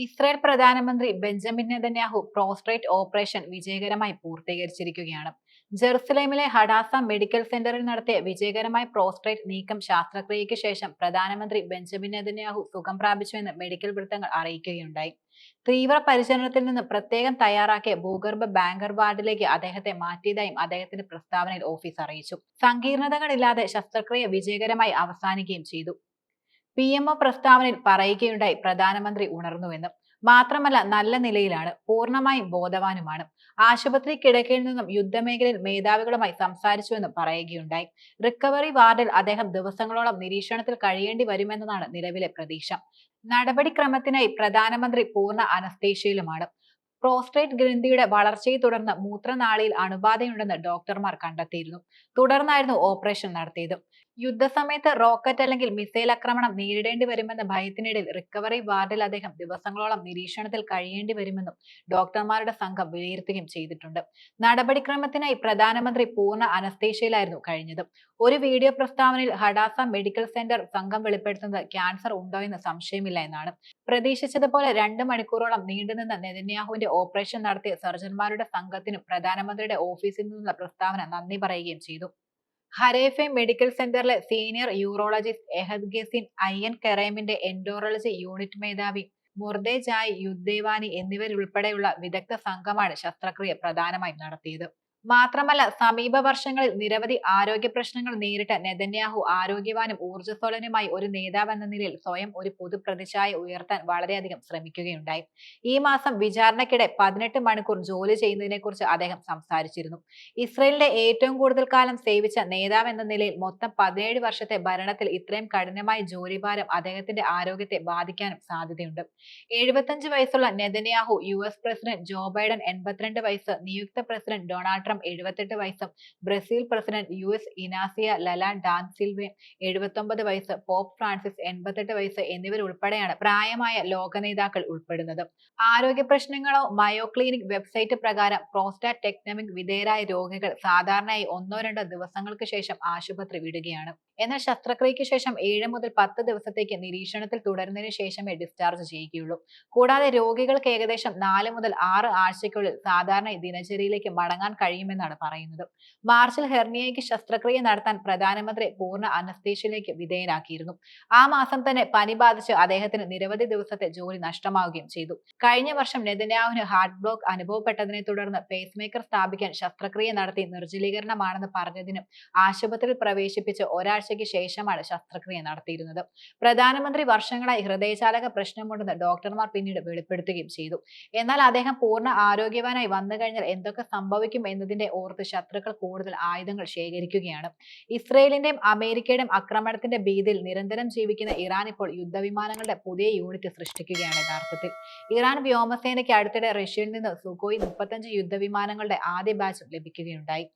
Israel പ്രധാനമന്ത്രി Benjamin Netanyahu prostate operation വിജയകരമായി പൂർത്തീകരിച്ചിരിക്കുകയാണ്. ജെറുസലേമിലെ ഹഡാസ medical സെന്ററിൽ നടത്തിയ വിജയകരമായ പ്രോസ്ട്രേറ്റ് നീക്കം ശസ്ത്രക്രിയയ്ക്ക് ശേഷം പ്രധാനമന്ത്രി ബെഞ്ചമിൻ നെതന്യാഹു സുഖം പ്രാപിച്ചുവെന്ന് മെഡിക്കൽ വൃത്തങ്ങൾ അറിയിക്കുകയുണ്ടായി. തീവ്ര പരിചരണത്തിൽ നിന്ന് പ്രത്യേകം തയ്യാറാക്കിയ ഭൂഗർഭ ബാങ്കർ വാർഡിലേക്ക് അദ്ദേഹത്തെ മാറ്റിയതായും അദ്ദേഹത്തിന്റെ പ്രസ്താവനയിൽ ഓഫീസ് അറിയിച്ചു. സങ്കീർണതകളില്ലാതെ ശസ്ത്രക്രിയ വിജയകരമായി അവസാനിക്കുകയും ചെയ്തു. PMO പ്രസ്താവനയിൽ പറയുകയുണ്ടായി, പ്രധാനമന്ത്രി ഉണർന്നുവെന്നും മാത്രമല്ല നല്ല നിലയിലാണ്, പൂർണ്ണമായും ബോധവാനുമാണ്. ആശുപത്രി കിടക്കയിൽ നിന്നും യുദ്ധമേഖലയിൽ മേധാവികളുമായി സംസാരിച്ചുവെന്നും പറയുകയുണ്ടായി. റിക്കവറി വാർഡിൽ അദ്ദേഹം ദിവസങ്ങളോളം നിരീക്ഷണത്തിൽ കഴിയേണ്ടി വരുമെന്നതാണ് നിലവിലെ പ്രതീക്ഷ. നടപടിക്രമത്തിനായി പ്രധാനമന്ത്രി പൂർണ്ണ അനസ്തേഷ്യയിലുമാണ്. പ്രോസ്ട്രേറ്റ് ഗ്രന്ഥിയുടെ വളർച്ചയെ തുടർന്ന് മൂത്രനാളിയിൽ അണുബാധയുണ്ടെന്ന് ഡോക്ടർമാർ കണ്ടെത്തിയിരുന്നു. തുടർന്നായിരുന്നു ഓപ്പറേഷൻ നടത്തിയത്. യുദ്ധസമയത്ത് റോക്കറ്റ് അല്ലെങ്കിൽ മിസൈൽ ആക്രമണം നേരിടേണ്ടി വരുമെന്ന ഭയത്തിനിടയിൽ റിക്കവറി വാർഡിൽ അദ്ദേഹം ദിവസങ്ങളോളം നിരീക്ഷണത്തിൽ കഴിയേണ്ടി വരുമെന്നും ഡോക്ടർമാരുടെ സംഘം വിലയിരുത്തുകയും ചെയ്തിട്ടുണ്ട്. നടപടിക്രമത്തിനായി പ്രധാനമന്ത്രി പൂർണ്ണ അനസ്തേഷ്യയിലായിരുന്നു കഴിഞ്ഞത്. ഒരു വീഡിയോ പ്രസ്താവനയിൽ ഹഡാസ മെഡിക്കൽ സെന്റർ സംഘം വെളിപ്പെടുത്തുന്നത് ക്യാൻസർ ഉണ്ടോ എന്ന് സംശയമില്ല എന്നാണ്. പ്രതീക്ഷിച്ചതുപോലെ 2 മണിക്കൂറോളം നീണ്ടുനിന്ന നെതന്യാഹുവിന്റെ ഓപ്പറേഷൻ നടത്തിയ സർജൻമാരുടെ സംഘത്തിനും പ്രധാനമന്ത്രിയുടെ ഓഫീസിൽ നിന്നുള്ള പ്രസ്താവന നന്ദി പറയുകയും ചെയ്തു. ഹരേഫെ മെഡിക്കൽ സെന്ററിലെ സീനിയർ യൂറോളജിസ്റ്റ് എഹദ് ഗെസിൻ അയ്യൻ കെറേമിന്റെ എൻഡോറോളജി യൂണിറ്റ് മേധാവി മുർദേജായ് യുദ്ദേവാനി എന്നിവരുൾപ്പെടെയുള്ള വിദഗ്ധ സംഘമാണ് ശസ്ത്രക്രിയ പ്രധാനമായും നടത്തിയത്. മാത്രമല്ല, സമീപ വർഷങ്ങളിൽ നിരവധി ആരോഗ്യ പ്രശ്നങ്ങൾ നേരിട്ട നെതന്യാഹു ആരോഗ്യവാനും ഊർജ്ജസ്വലനുമായി ഒരു നേതാവ് എന്ന നിലയിൽ സ്വയം ഒരു പൊതു പ്രതിച്ഛായ ഉയർത്താൻ വളരെയധികം ശ്രമിക്കുകയുണ്ടായി. ഈ മാസം വിചാരണയ്ക്കിടെ 18 മണിക്കൂർ ജോലി ചെയ്യുന്നതിനെക്കുറിച്ച് അദ്ദേഹം സംസാരിച്ചിരുന്നു. ഇസ്രയേലിന്റെ ഏറ്റവും കൂടുതൽ കാലം സേവിച്ച നേതാവ് എന്ന നിലയിൽ മൊത്തം 17 വർഷത്തെ ഭരണത്തിൽ ഇത്രയും കഠിനമായ ജോലിഭാരം അദ്ദേഹത്തിന്റെ ആരോഗ്യത്തെ ബാധിക്കാനും സാധ്യതയുണ്ട്. 75 വയസ്സുള്ള Netanyahu, US president Joe Biden 82 വയസ്സ്, നിയുക്ത പ്രസിഡന്റ് ഡൊണാൾഡ് ട്രംപ് 78 വയസ്സ്, Brazil president US Inacio Lula da Silva 79 വയസ്സ്, പോപ്പ് ഫ്രാൻസിസ് 88 വയസ്സ് എന്നിവരുൾപ്പെടെയാണ് പ്രായമായ ലോക നേതാക്കൾ ഉൾപ്പെടുന്നത്. ആരോഗ്യ പ്രശ്നങ്ങളോ മയോ ക്ലിനിക് വെബ്സൈറ്റ് പ്രകാരം പ്രോസ്റ്റാറ്റെക്ടമിക് വിധേയരായ രോഗികൾ സാധാരണയായി 1-2 ദിവസങ്ങൾക്ക് ശേഷം ആശുപത്രി വിടുകയാണ്. എന്നാൽ ശസ്ത്രക്രിയയ്ക്ക് ശേഷം 7 മുതൽ 10 ദിവസത്തേക്ക് നിരീക്ഷണത്തിൽ തുടരുന്നതിന് ശേഷമേ ഡിസ്ചാർജ് ചെയ്യുകയുള്ളൂ. കൂടാതെ രോഗികൾക്ക് ഏകദേശം 4 മുതൽ 6 ആഴ്ചയ്ക്കുള്ളിൽ സാധാരണ ദിനചര്യയിലേക്ക് മടങ്ങാൻ കഴിയുമെന്നാണ് പറയുന്നത്. മാർച്ചിൽ ഹെർണിയയ്ക്ക് ശസ്ത്രക്രിയ നടത്താൻ പ്രധാനമന്ത്രി പൂർണ്ണ അനസ്തേഷ്യയിലേക്ക് വിധേയനാക്കിയിരുന്നു. ആ മാസം തന്നെ പനി ബാധിച്ച് അദ്ദേഹത്തിന് നിരവധി ദിവസത്തെ ജോലി നഷ്ടമാവുകയും ചെയ്തു. കഴിഞ്ഞ വർഷം നെതന്യാഹുവിന് ഹാർട്ട് ബ്ലോക്ക് അനുഭവപ്പെട്ടതിനെ തുടർന്ന് പേസ് മേക്കർ സ്ഥാപിക്കാൻ ശസ്ത്രക്രിയ നടത്തി നിർജ്ജലീകരണമാണെന്ന് പറഞ്ഞതിനും ആശുപത്രിയിൽ പ്രവേശിപ്പിച്ച് ഒരാഴ്ചയ്ക്ക് ശേഷമാണ് ശസ്ത്രക്രിയ നടത്തിയിരുന്നത്. പ്രധാനമന്ത്രി വർഷങ്ങളായി ഹൃദയചാലക പ്രശ്നമുണ്ടെന്ന് ഡോക്ടർമാർ പിന്നീട് വെളിപ്പെടുത്തുകയും ചെയ്തു. എന്നാൽ അദ്ദേഹം പൂർണ്ണ ആരോഗ്യവാനായി വന്നു കഴിഞ്ഞാൽ എന്തൊക്കെ സംഭവിക്കും എന്നതിന്റെ ഓർത്ത് ശത്രുക്കൾ കൂടുതൽ ആയുധങ്ങൾ ശേഖരിക്കുകയാണ്. ഇസ്രയേലിന്റെയും അമേരിക്കയുടെയും ആക്രമണത്തിന്റെ ഭീതിയിൽ നിരന്തരം ജീവിക്കുന്ന ഇറാൻ ഇപ്പോൾ യുദ്ധവിമാനങ്ങളുടെ പുതിയ യൂണിറ്റ് സൃഷ്ടിക്കുകയാണ്. യഥാർത്ഥത്തിൽ ഇറാൻ വ്യോമസേനയ്ക്ക് അടുത്തിടെ റഷ്യയിൽ നിന്ന് സുഖോയ് 35 യുദ്ധവിമാനങ്ങളുടെ ആദ്യ ബാച്ച് ലഭിക്കുകയുണ്ടായി.